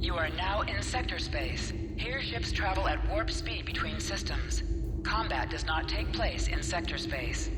You are now in sector space. Here ships travel at warp speed between systems. Combat does not take place in sector space.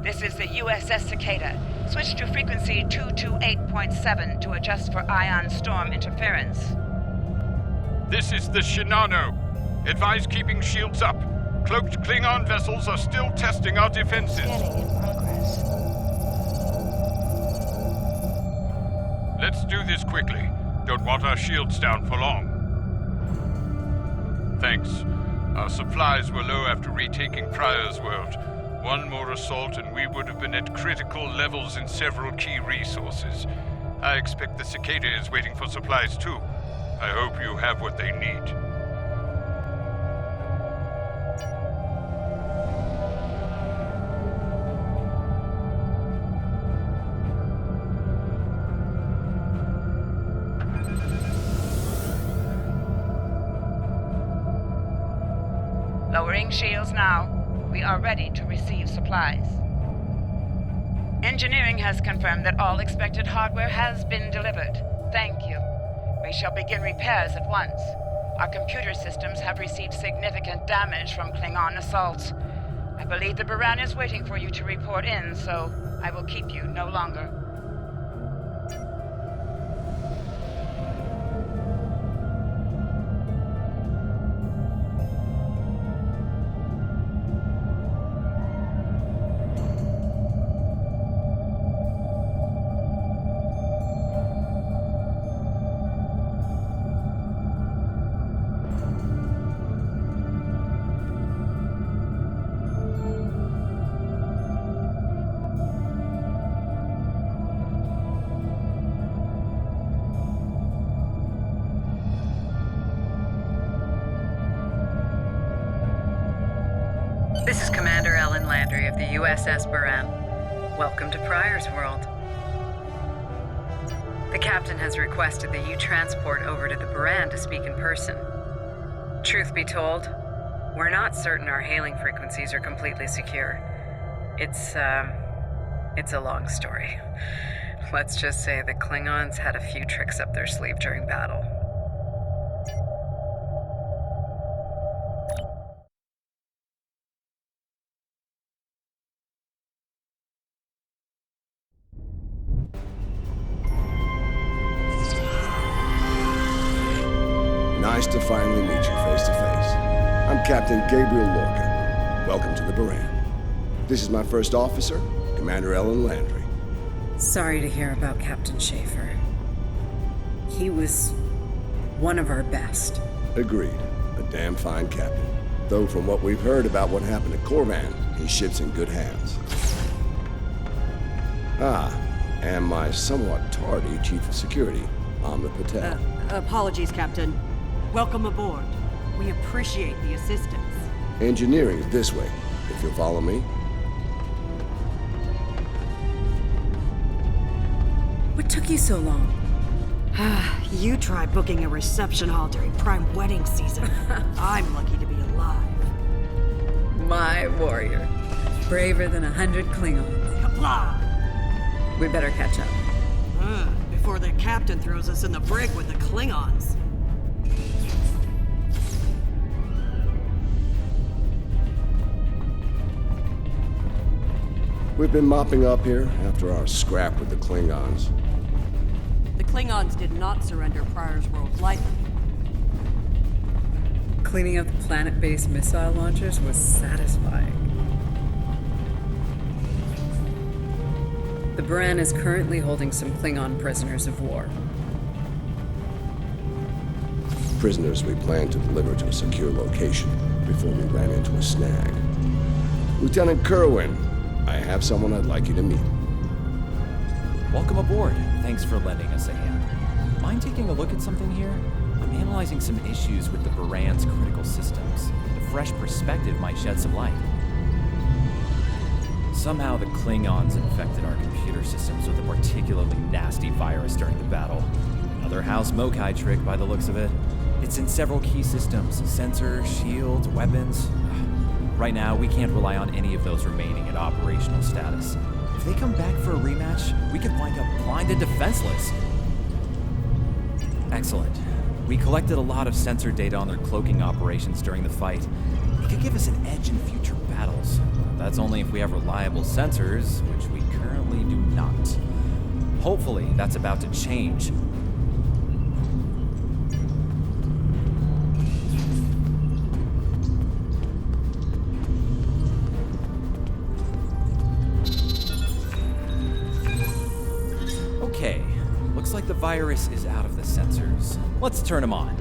This is the USS Cicada. Switch to frequency 228.7 to adjust for ion storm interference. This is the Shinano. Advise keeping shields up. Cloaked Klingon vessels are still testing our defenses. Scanning in progress. Let's do this quickly. Don't want our shields down for long. Thanks. Our supplies were low after retaking Pryor's world. One more assault and we would have been at critical levels in several key resources. I expect the Cicada is waiting for supplies too. I hope you have what they need. Lowering shields now. We are ready to receive supplies. Engineering has confirmed that all expected hardware has been delivered. Thank you. We shall begin repairs at once. Our computer systems have received significant damage from Klingon assaults. I believe the Baran is waiting for you to report in, so I will keep you no longer. This is Commander Ellen Landry of the USS Baran. Welcome to Pryor's World. The captain has requested that you transport over to the Baran to speak in person. Truth be told, we're not certain our hailing frequencies are completely secure. It's a long story. Let's just say the Klingons had a few tricks up their sleeve during battle. Nice to finally meet you face to face. I'm Captain Gabriel Lorca. Welcome to the Baran. This is my first officer, Commander Ellen Landry. Sorry to hear about Captain Schaefer. He was one of our best. Agreed. A damn fine captain. Though from what we've heard about what happened at Corvan, he ship's in good hands. And my somewhat tardy Chief of Security, Amna Patel. Apologies, Captain. Welcome aboard. We appreciate the assistance. Engineering is this way, if you'll follow me. What took you so long? You try booking a reception hall during prime wedding season. I'm lucky to be alive. My warrior. Braver than 100 Klingons. Kapla! We better catch up. Before the captain throws us in the brig with the Klingons. We've been mopping up here after our scrap with the Klingons. The Klingons did not surrender Pryor's World lightly. Cleaning up the planet-based missile launchers was satisfying. The Baran is currently holding some Klingon prisoners of war. Prisoners we plan to deliver to a secure location before we ran into a snag. Lieutenant Kerwin, I have someone I'd like you to meet. Welcome aboard. Thanks for lending us a hand. Mind taking a look at something here? I'm analyzing some issues with the Baran's critical systems. A fresh perspective might shed some light. Somehow the Klingons infected our computer systems with a particularly nasty virus during the battle. Another House Mokai trick by the looks of it. It's in several key systems: sensors, shields, weapons. Right now, we can't rely on any of those remaining at operational status. If they come back for a rematch, we could wind up blind and defenseless. Excellent. We collected a lot of sensor data on their cloaking operations during the fight. It could give us an edge in future battles. That's only if we have reliable sensors, which we currently do not. Hopefully, that's about to change. Okay, looks like the virus is out of the sensors. Let's turn them on.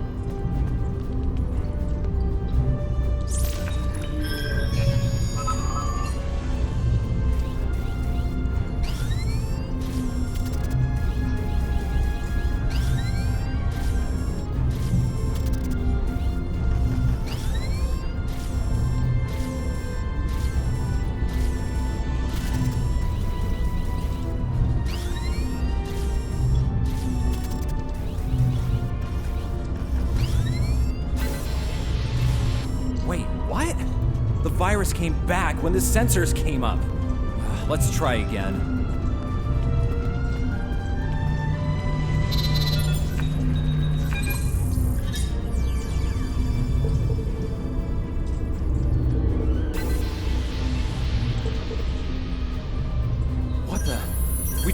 The virus came back when the sensors came up. Let's try again.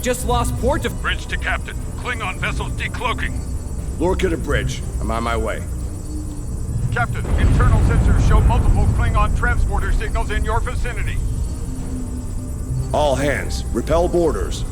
just lost port of... Bridge to Captain. Klingon vessels decloaking. Lorca to bridge. I'm on my way. Captain, internal sensors show multiple Klingon transporter signals in your vicinity. All hands, repel boarders.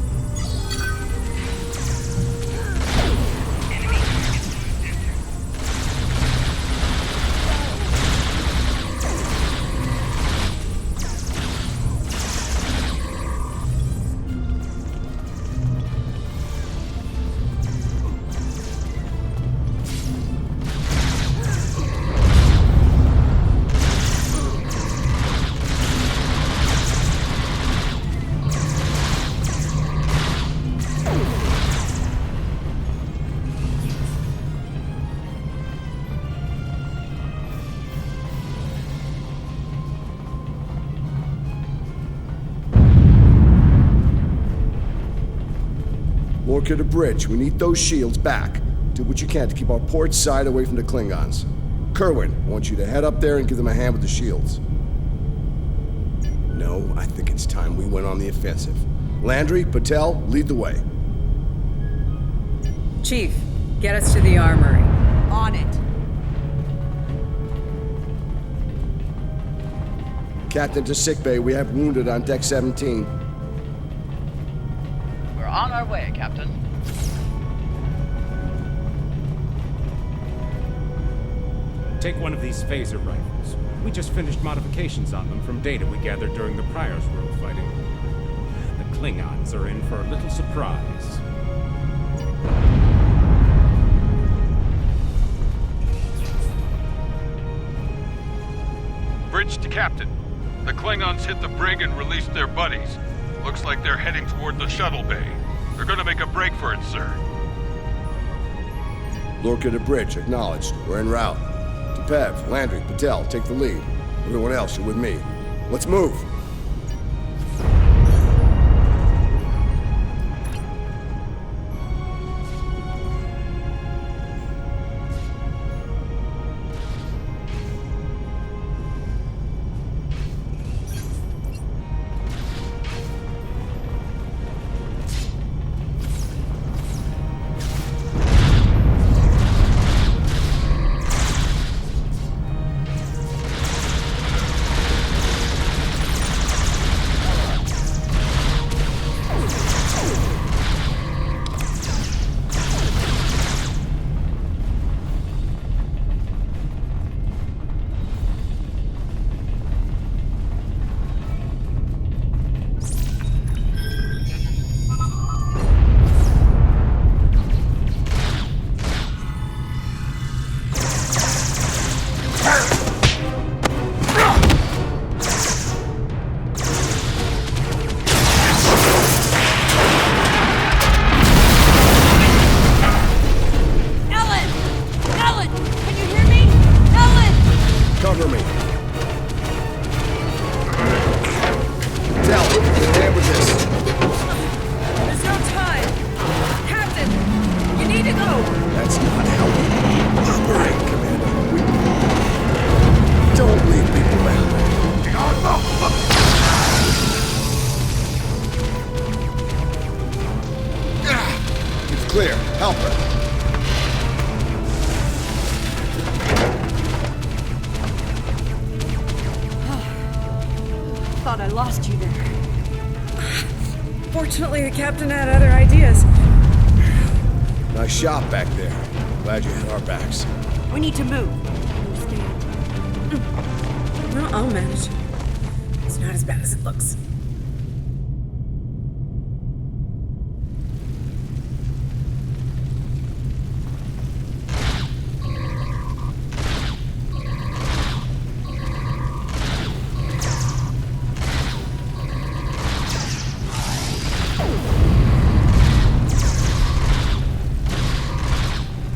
Lorca to bridge. We need those shields back. Do what you can to keep our port side away from the Klingons. Kerwin, I want you to head up there and give them a hand with the shields. No, I think it's time we went on the offensive. Landry, Patel, lead the way. Chief, get us to the armory. On it. Captain to sickbay. We have wounded on deck 17. We're on our way, Captain. Take one of these phaser rifles. We just finished modifications on them from data we gathered during the Prior's World fighting. The Klingons are in for a little surprise. Bridge to Captain. The Klingons hit the brig and released their buddies. Looks like they're heading toward the shuttle bay. They're gonna make a break for it, sir. Lorca to bridge. Acknowledged. We're en route. Pev, Landry, Patel, take the lead. Everyone else, you're with me. Let's move. Cover me. Tell, get hand with this. There's no time. Captain, you need to go. That's not how we operate, Commander. We don't leave people behind. It's clear. Help her. Thought I lost you there. Fortunately, the captain had other ideas. Nice shot back there. Glad you had our backs. We need to move. No, I'll manage. It's not as bad as it looks.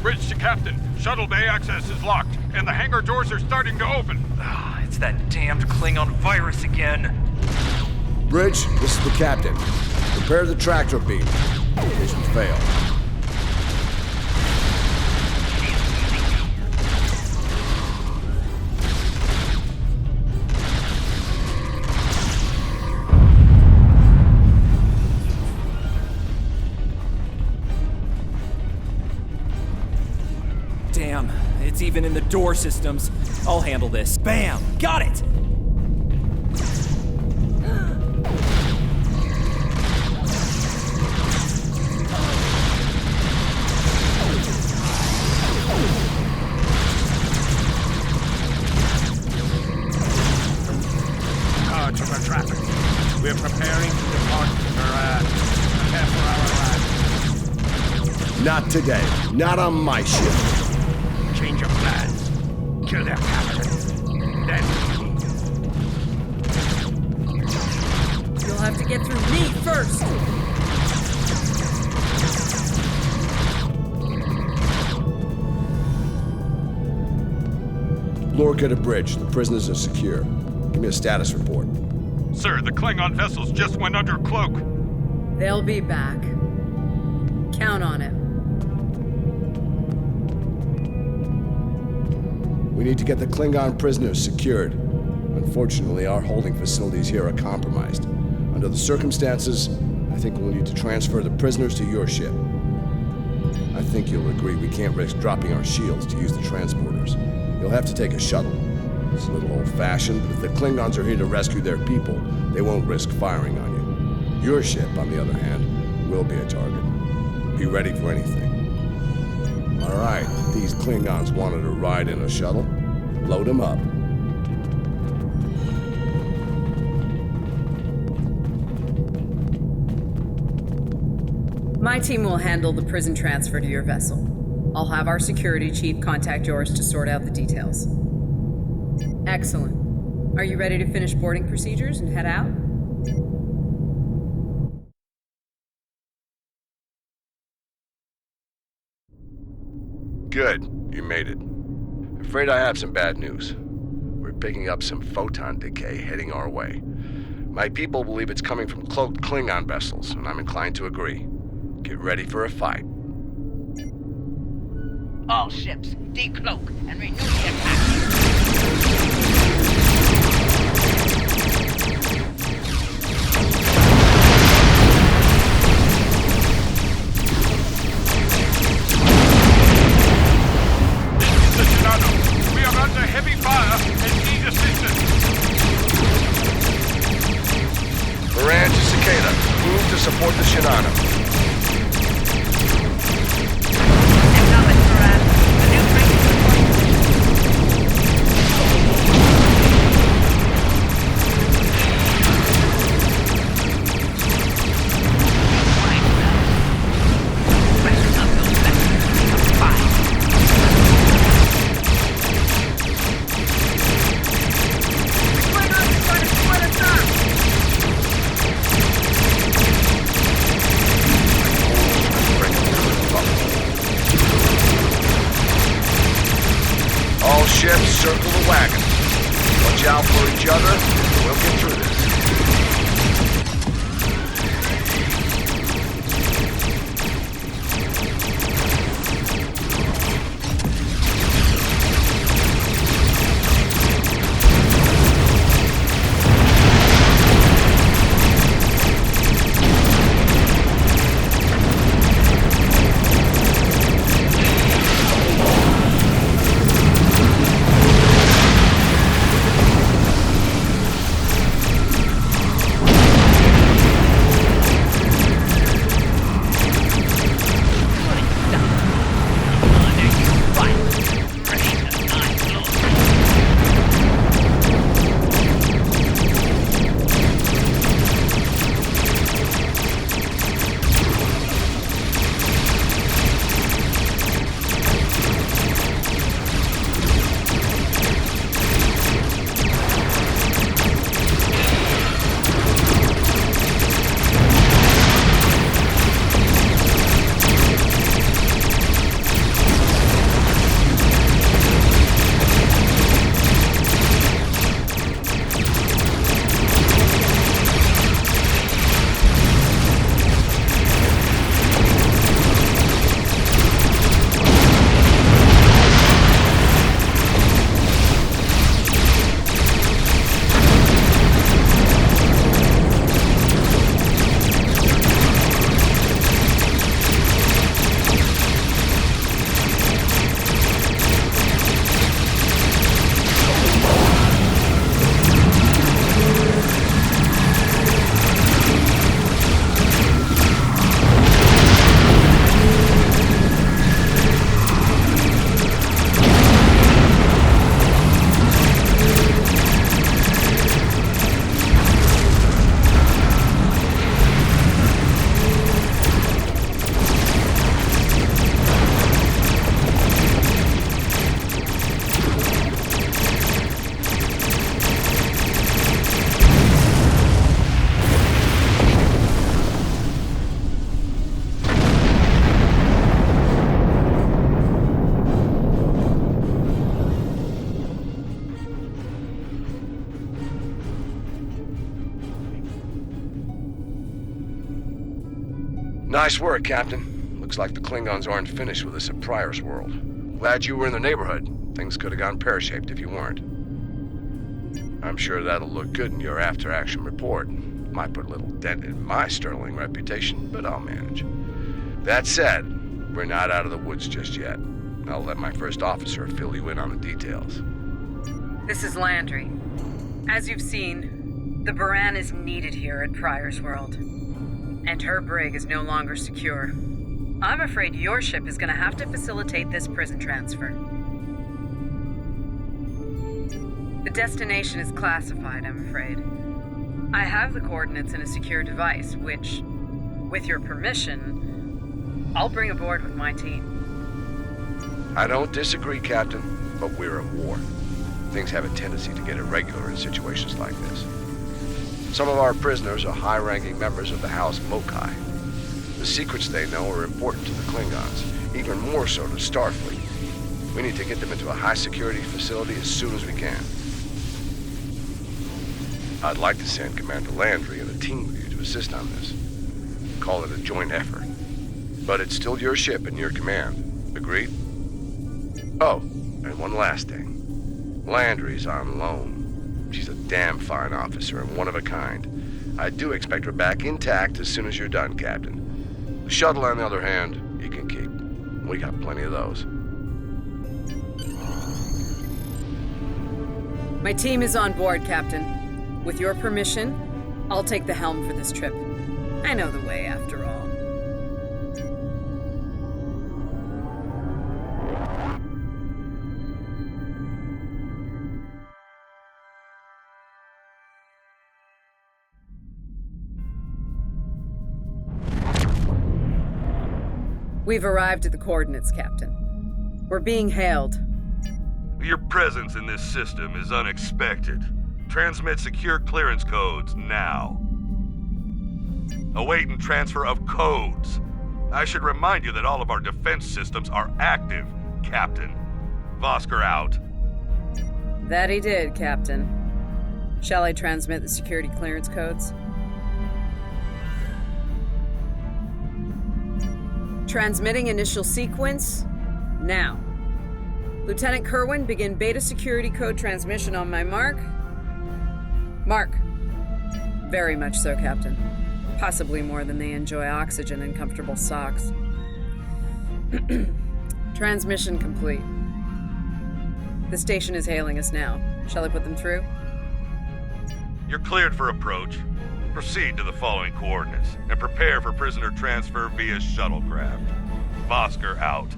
Bridge to Captain. Shuttle bay access is locked, and the hangar doors are starting to open. It's that damned Klingon virus again. Bridge, this is the captain. Prepare the tractor beam in case we fail. Damn, it's even in the door systems. I'll handle this. Bam! Got it! Charge of the traffic. We're preparing to depart prepare for our arrival. Not today. Not on my ship. Change of plans. Kill their captain. Then You'll have to get through me first. Lorca to bridge. The prisoners are secure. Give me a status report. Sir, the Klingon vessels just went under cloak. They'll be back. Count on it. We need to get the Klingon prisoners secured. Unfortunately, our holding facilities here are compromised. Under the circumstances, I think we'll need to transfer the prisoners to your ship. I think you'll agree we can't risk dropping our shields to use the transporters. You'll have to take a shuttle. It's a little old-fashioned, but if the Klingons are here to rescue their people, they won't risk firing on you. Your ship, on the other hand, will be a target. Be ready for anything. All right, these Klingons wanted to ride in a shuttle. Load them up. My team will handle the prison transfer to your vessel. I'll have our security chief contact yours to sort out the details. Excellent. Are you ready to finish boarding procedures and head out? Good. You made it. Afraid I have some bad news. We're picking up some photon decay heading our way. My people believe it's coming from cloaked Klingon vessels, and I'm inclined to agree. Get ready for a fight. All ships, decloak and renew the attack. The Shinano. We are under heavy fire and need assistance. Moran to Cicada. Move to support the Shinano. Acknowledge, Moran. The new All ships, circle the wagon. Watch out for each other. We'll get through this. Nice work, Captain. Looks like the Klingons aren't finished with us at Pryor's World. Glad you were in the neighborhood. Things could have gone pear-shaped if you weren't. I'm sure that'll look good in your after-action report. Might put a little dent in my sterling reputation, but I'll manage. That said, we're not out of the woods just yet. I'll let my first officer fill you in on the details. This is Landry. As you've seen, the Baran is needed here at Pryor's World. And her brig is no longer secure. I'm afraid your ship is going to have to facilitate this prison transfer. The destination is classified, I'm afraid. I have the coordinates in a secure device, which, with your permission, I'll bring aboard with my team. I don't disagree, Captain, but we're at war. Things have a tendency to get irregular in situations like this. Some of our prisoners are high-ranking members of the House Mokai. The secrets they know are important to the Klingons, even more so to Starfleet. We need to get them into a high-security facility as soon as we can. I'd like to send Commander Landry and a team with you to assist on this. Call it a joint effort. But it's still your ship and your command. Agreed? Oh, and one last thing. Landry's on loan. She's a damn fine officer and one of a kind. I do expect her back intact as soon as you're done, Captain. The shuttle, on the other hand, you can keep. We got plenty of those. My team is on board, Captain. With your permission, I'll take the helm for this trip. I know the way, after all. We've arrived at the coordinates, Captain. We're being hailed. Your presence in this system is unexpected. Transmit secure clearance codes now. Awaiting transfer of codes. I should remind you that all of our defense systems are active, Captain. Vosker out. That he did, Captain. Shall I transmit the security clearance codes? Transmitting initial sequence, now. Lieutenant Kerwin, begin beta security code transmission on my mark. Mark. Very much so, Captain. Possibly more than they enjoy oxygen and comfortable socks. Transmission complete. The station is hailing us now. Shall I put them through? You're cleared for approach. Proceed to the following coordinates and prepare for prisoner transfer via shuttlecraft. Vosker out.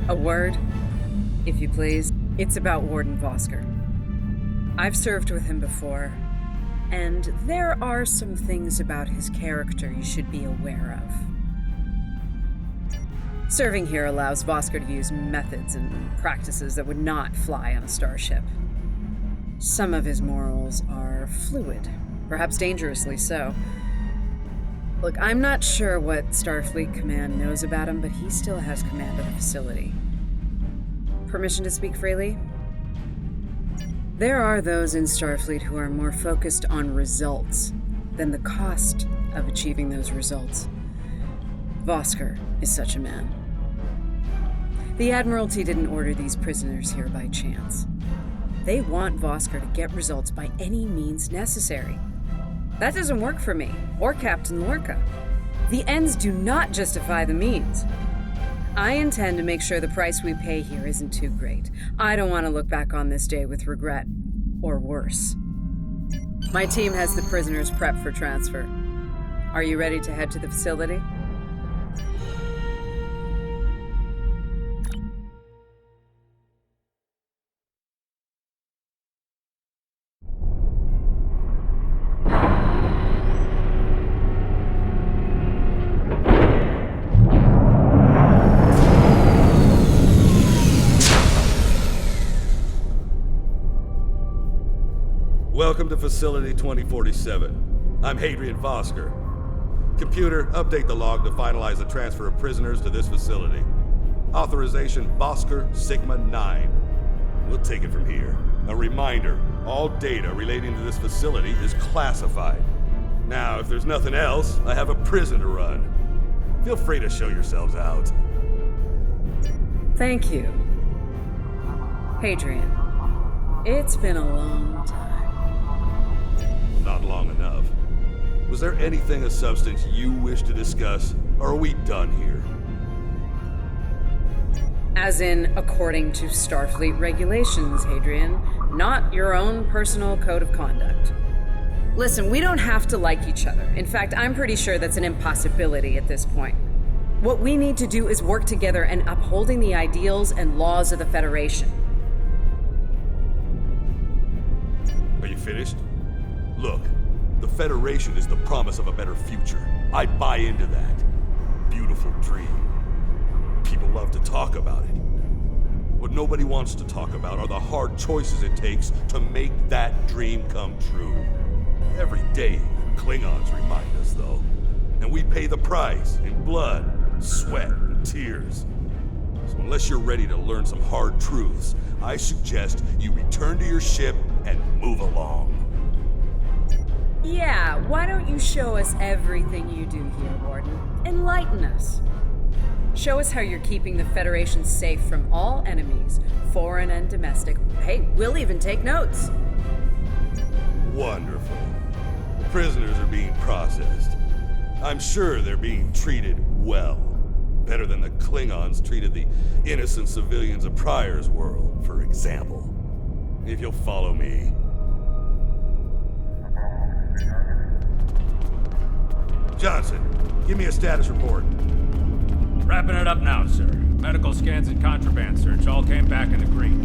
A word, if you please. It's about Warden Vosker. I've served with him before, and there are some things about his character you should be aware of. Serving here allows Vosker to use methods and practices that would not fly on a starship. Some of his morals are fluid, perhaps dangerously so. Look, I'm not sure what Starfleet Command knows about him, but he still has command of the facility. Permission to speak freely? There are those in Starfleet who are more focused on results than the cost of achieving those results. Vosker is such a man. The Admiralty didn't order these prisoners here by chance. They want Vosker to get results by any means necessary. That doesn't work for me, or Captain Lorca. The ends do not justify the means. I intend to make sure the price we pay here isn't too great. I don't want to look back on this day with regret, or worse. My team has the prisoners prepped for transfer. Are you ready to head to the facility? Welcome to Facility 2047. I'm Hadrian Vosker. Computer, update the log to finalize the transfer of prisoners to this facility. Authorization Vosker Sigma 9. We'll take it from here. A reminder, all data relating to this facility is classified. Now, if there's nothing else, I have a prison to run. Feel free to show yourselves out. Thank you. Hadrian, it's been a long time. Not long enough. Was there anything of substance you wish to discuss, or are we done here? As in, according to Starfleet regulations, Hadrian, not your own personal code of conduct. Listen, we don't have to like each other. In fact, I'm pretty sure that's an impossibility at this point. What we need to do is work together in upholding the ideals and laws of the Federation. Are you finished? Look, the Federation is the promise of a better future. I buy into that. Beautiful dream. People love to talk about it. What nobody wants to talk about are the hard choices it takes to make that dream come true. Every day, Klingons remind us, though. And we pay the price in blood, sweat, and tears. So unless you're ready to learn some hard truths, I suggest you return to your ship and move along. Yeah, why don't you show us everything you do here, Warden? Enlighten us. Show us how you're keeping the Federation safe from all enemies, foreign and domestic. Hey, we'll even take notes. Wonderful. The prisoners are being processed. I'm sure they're being treated well. Better than the Klingons treated the innocent civilians of Pryor's world, for example. If you'll follow me. Johnson, give me a status report. Wrapping it up now, sir. Medical scans and contraband search all came back in the green.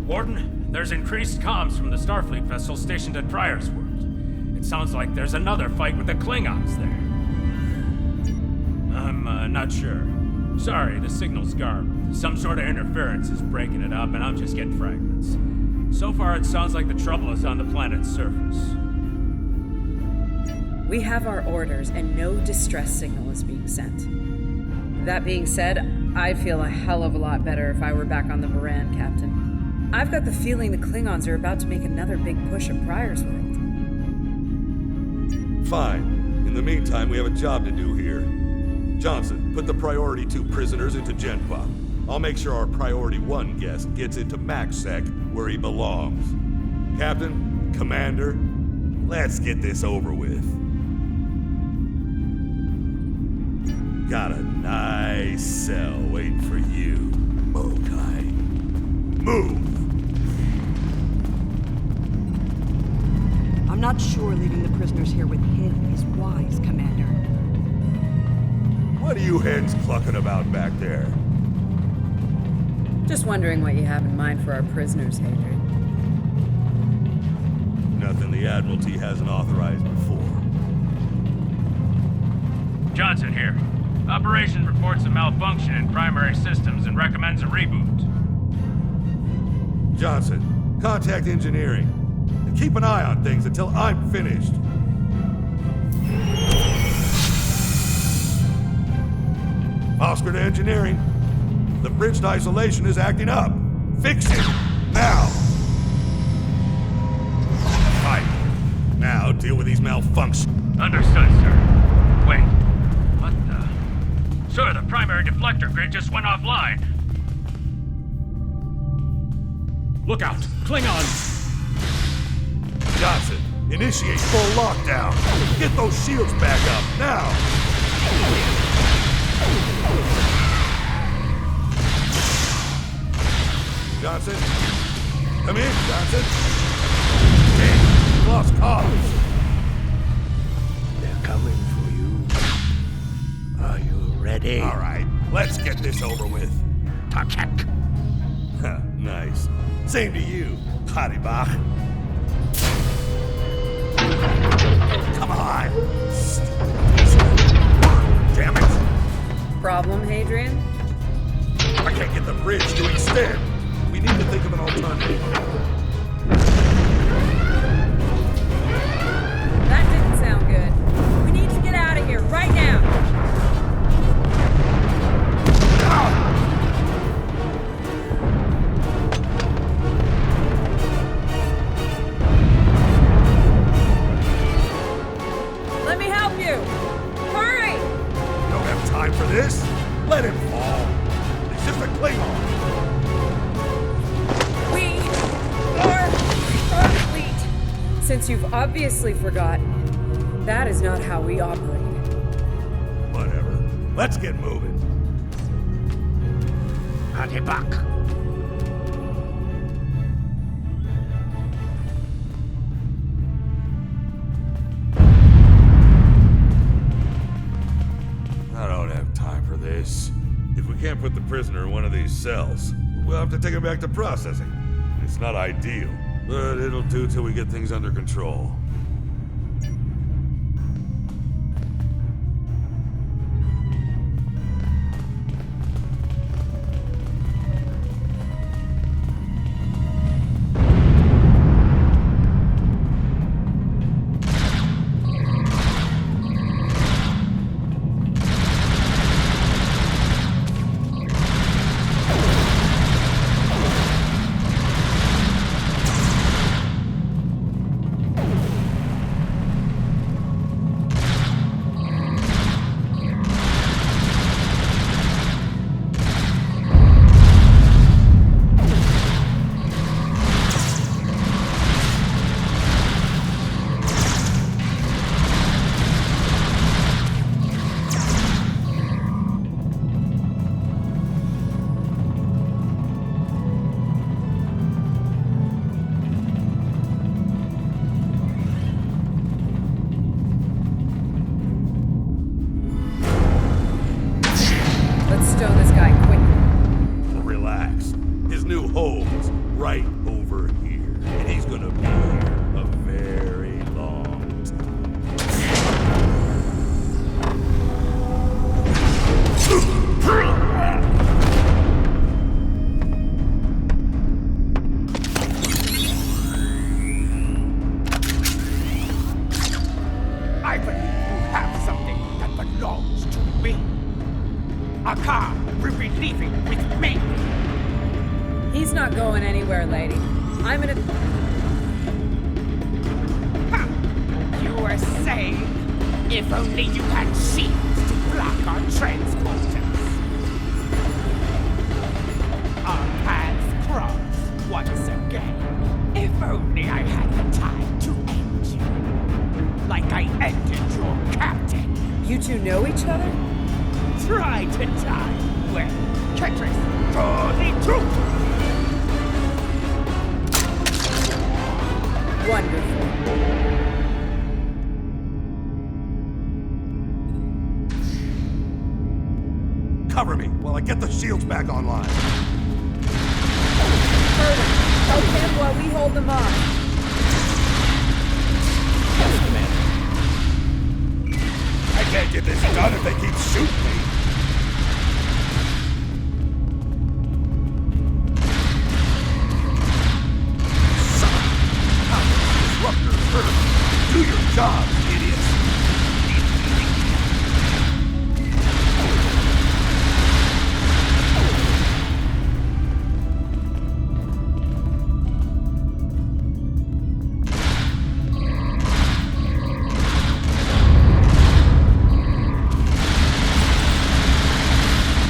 Warden, there's increased comms from the Starfleet vessel stationed at Pryor's world. It sounds like there's another fight with the Klingons there. I'm not sure. Sorry, the signal's garbled. Some sort of interference is breaking it up, and I'm just getting fragments. So far, it sounds like the trouble is on the planet's surface. We have our orders, and no distress signal is being sent. That being said, I'd feel a hell of a lot better if I were back on the Baran, Captain. I've got the feeling the Klingons are about to make another big push at Pryor's world. Fine. In the meantime, we have a job to do here. Johnson, put the Priority 2 prisoners into Genpop. I'll make sure our Priority 1 guest gets into MaxSec, where he belongs. Captain, Commander, let's get this over with. Got a nice cell waiting for you, Mokai. Move! I'm not sure leaving the prisoners here with him always wise, Commander. What are you hens clucking about back there? Just wondering what you have in mind for our prisoners, Hadrian. Nothing the Admiralty hasn't authorized before. Johnson here. Operation reports a malfunction in primary systems and recommends a reboot. Johnson, contact engineering. And keep an eye on things until I'm finished. Oscar to engineering. The bridge to isolation is acting up. Fix it! Now! Right. Now deal with these malfunctions. Understood, sir. Wait. What the? Sir, the primary deflector grid just went offline. Look out! Klingons! Johnson, initiate full lockdown. Get those shields back up, now! Johnson? Come in, Johnson. Hey, lost cause. They're coming for you. Are you ready? All right, let's get this over with. Tarchek. Nice. Same to you, Haribach. Come on. Damn it. Problem, Hadrian? I can't get the bridge to extend. We need to think of an alternative. That didn't sound good. We need to get out of here right now. Let me help you. Hurry! Don't have time for this. Let him fall. It's just a Klingon. We are Starfleet. Since you've obviously forgotten, that is not how we operate. Whatever. Let's get moving. Haribach. I don't have time for this. If we can't put the prisoner in one of these cells, we'll have to take him back to processing. It's not ideal, but it'll do till we get things under control. Let's stow this guy quickly. Relax. His new home's right over here, and he's gonna be here a very long I believe you have something that belongs to me. Akar will be leaving with me. He's not going anywhere, lady. I'm gonna... Ha! You were saying, if only you had shields to block our transporters. Our paths cross once again. If only I had the time to end you. Like I ended your captain. You two know each other? Try to die well. Ketris, for the truth! Wonderful. and get the shields back online. Further, help him while we hold them off. Yes, Commander. I can't get this done if they keep shooting me. Disruptor Earth. Do your job, idiots.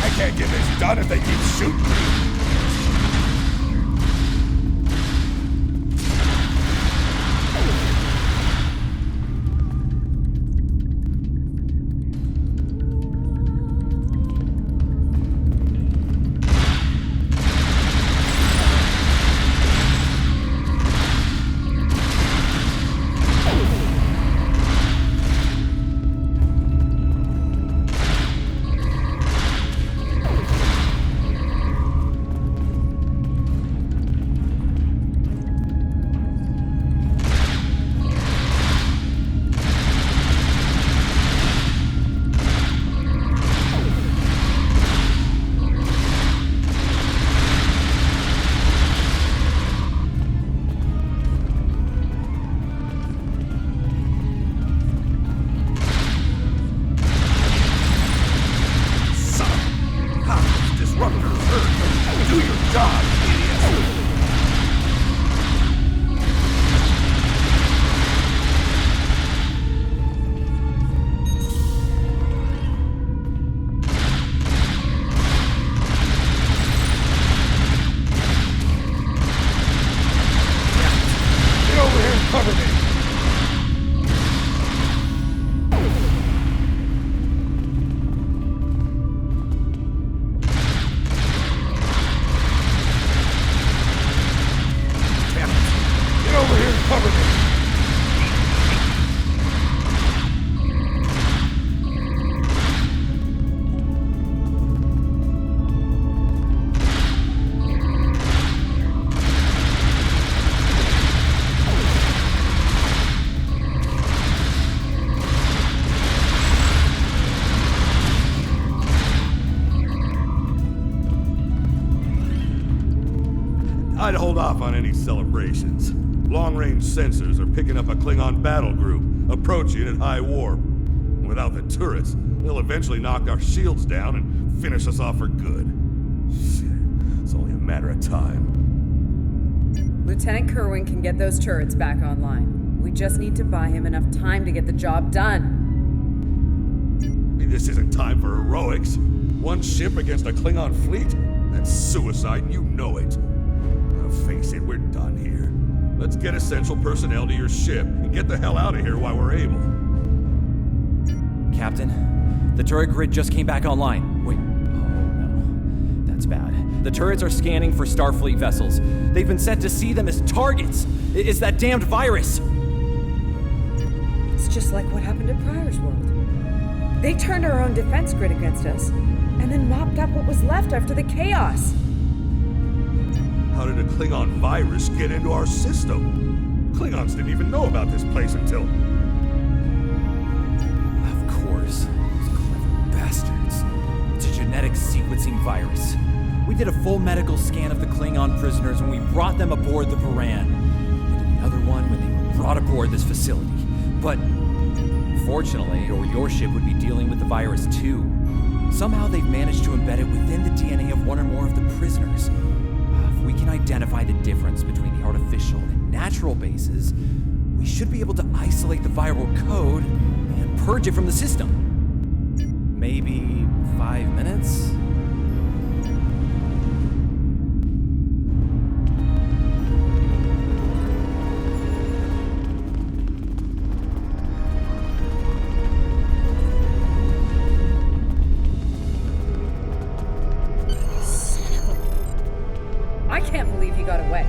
I can't get this done if they keep shooting me. Do your job, idiots! Get over here and cover me! Get over here and cover me! I'd hold off on any celebrations. Long-range sensors are picking up a Klingon battle group, approaching at high warp. Without the turrets, they'll eventually knock our shields down and finish us off for good. Shit, it's only a matter of time. Lieutenant Kerwin can get those turrets back online. We just need to buy him enough time to get the job done. I mean, this isn't time for heroics. One ship against a Klingon fleet? That's suicide, and you know it. Now face it, we're done here. Let's get essential personnel to your ship and get the hell out of here while we're able. Captain, the turret grid just came back online. Wait, oh no, that's bad. The turrets are scanning for Starfleet vessels. They've been set to see them as targets. It's that damned virus. It's just like what happened at Pryor's World. They turned our own defense grid against us, and then mopped up what was left after the chaos. How did a Klingon virus get into our system? Klingons didn't even know about this place until... Of course. Those clever bastards. It's a genetic sequencing virus. We did a full medical scan of the Klingon prisoners when we brought them aboard the Baran. We did another one when they were brought aboard this facility. But, fortunately, or your ship would be dealing with the virus too. Somehow they've managed to embed it within the DNA of one or more of the prisoners. If we can identify the difference between the artificial and natural bases, we should be able to isolate the viral code and purge it from the system. Maybe 5 minutes? I can't believe he got away.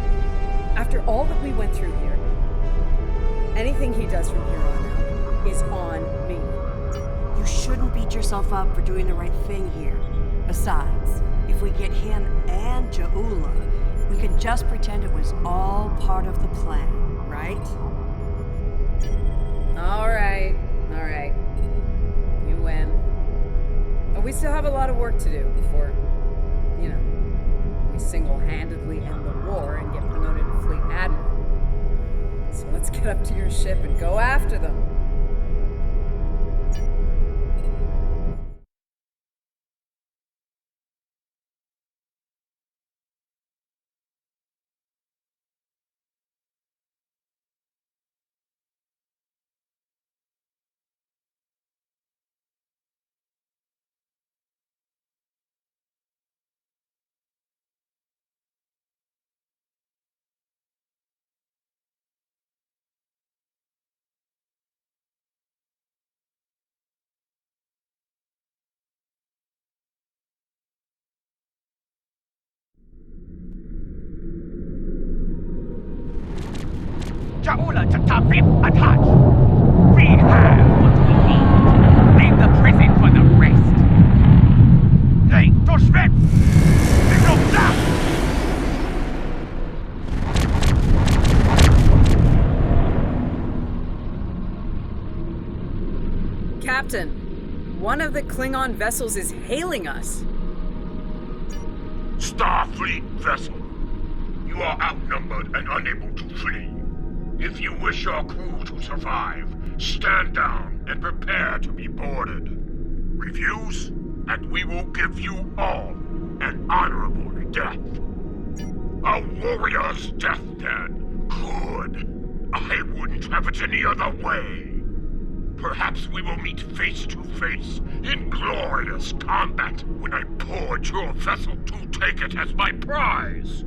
After all that we went through here, anything he does from here on out is on me. You shouldn't beat yourself up for doing the right thing here, Besides, if we get him and Ja'ula, we can just pretend it was all part of the plan, right? All right. You win. But we still have a lot of work to do before, we single-handedly end the war and get promoted to Fleet Admiral. So let's get up to your ship and go after them. Ja'ula to Starfleet, attach! We have what we need. Leave the prison for the rest. Hey, to Schmidt! Signal down! Captain, one of the Klingon vessels is hailing us. Starfleet vessel. You are outnumbered and unable to flee. If you wish your crew to survive, stand down and prepare to be boarded. Refuse, and we will give you all an honorable death. A warrior's death, then. Good. I wouldn't have it any other way. Perhaps we will meet face to face in glorious combat when I board your vessel to take it as my prize.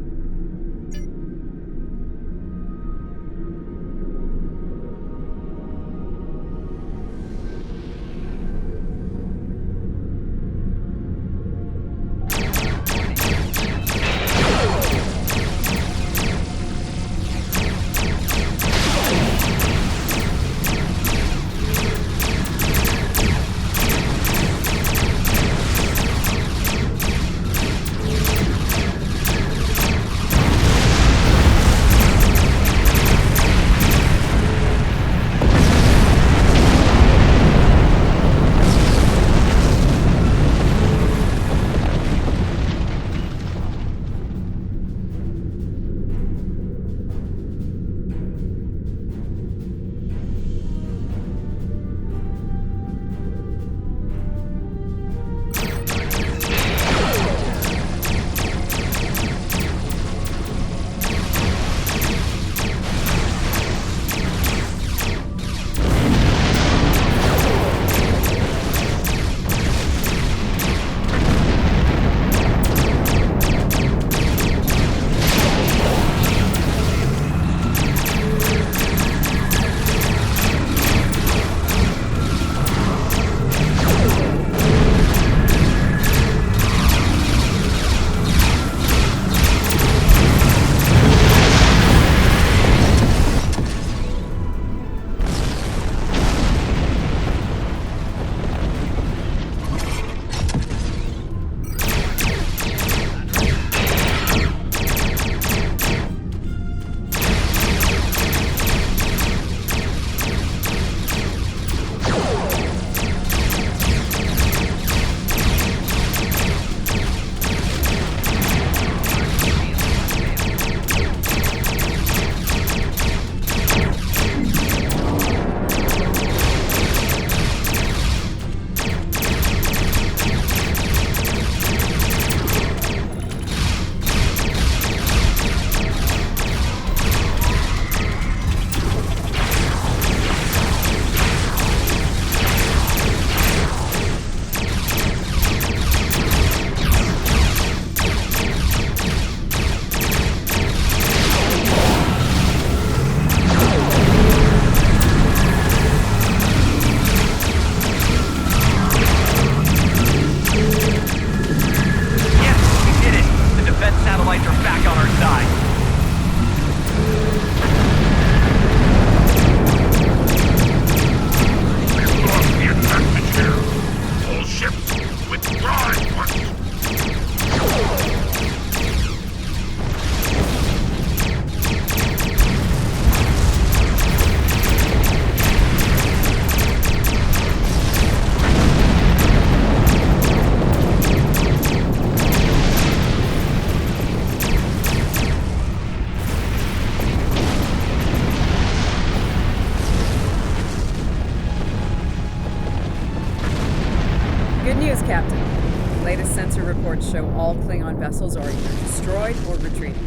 Captain. Latest sensor reports show all Klingon vessels are either destroyed or retreating.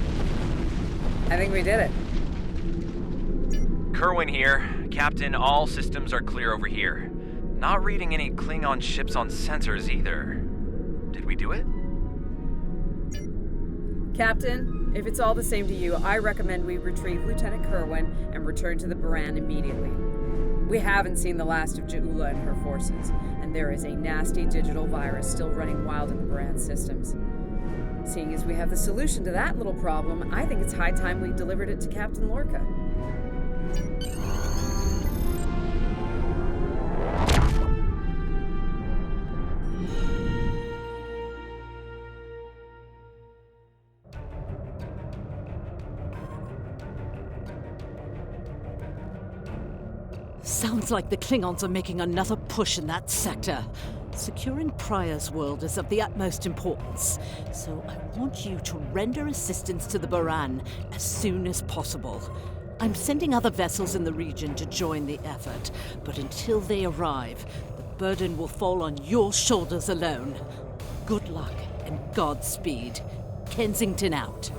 I think we did it. Kerwin here. Captain, all systems are clear over here. Not reading any Klingon ships on sensors either. Did we do it? Captain, if it's all the same to you, I recommend we retrieve Lieutenant Kerwin and return to the Baran immediately. We haven't seen the last of Ja'ula and her forces, and there is a nasty digital virus still running wild in the Baran systems. Seeing as we have the solution to that little problem, I think it's high time we delivered it to Captain Lorca. Sounds like the Klingons are making another push in that sector. Securing Prior's world is of the utmost importance, so I want you to render assistance to the Baran as soon as possible. I'm sending other vessels in the region to join the effort, but until they arrive, the burden will fall on your shoulders alone. Good luck and Godspeed. Kensington out.